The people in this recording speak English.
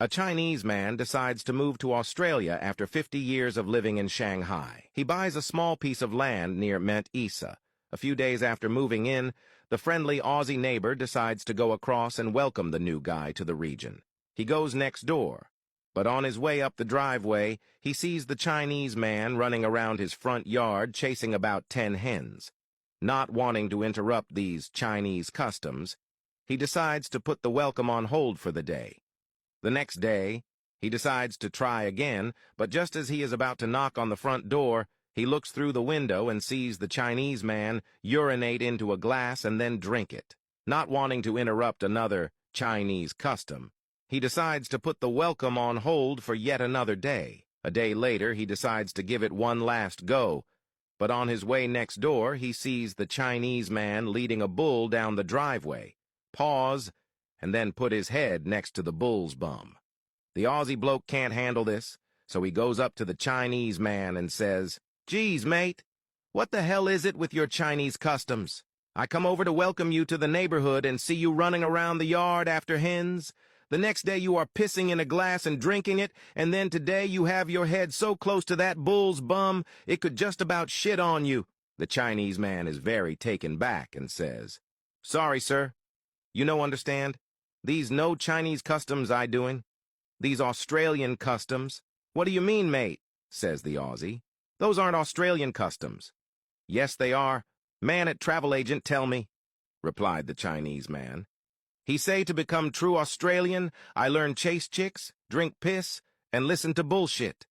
A Chinese man decides to move to Australia after 50 years of living in Shanghai. He buys a small piece of land near Mount Isa. A few days after moving in, the friendly Aussie neighbor decides to go across and welcome the new guy to the region. He goes next door, but on his way up the driveway, he sees the Chinese man running around his front yard chasing about 10 hens. Not wanting to interrupt these Chinese customs, he decides to put the welcome on hold for the day. The next day, he decides to try again, but just as he is about to knock on the front door, he looks through the window and sees the Chinese man urinate into a glass and then drink it. Not wanting to interrupt another Chinese custom, he decides to put the welcome on hold for yet another day. A day later, he decides to give it one last go, but on his way next door, he sees the Chinese man leading a bull down the driveway, pause, and then put his head next to the bull's bum. The Aussie bloke can't handle this, so he goes up to the Chinese man and says, "Geez, mate, what the hell is it with your Chinese customs? I come over to welcome you to the neighborhood and see you running around the yard after hens. The next day you are pissing in a glass and drinking it, and then today you have your head so close to that bull's bum it could just about shit on you." The Chinese man is very taken back and says, "Sorry, sir. You no understand? These no Chinese customs I doing. These Australian customs." "What do you mean, mate?" says the Aussie. "Those aren't Australian customs." "Yes, they are. Man at travel agent tell me," replied the Chinese man. "He say to become true Australian, I learn chase chicks, drink piss, and listen to bullshit."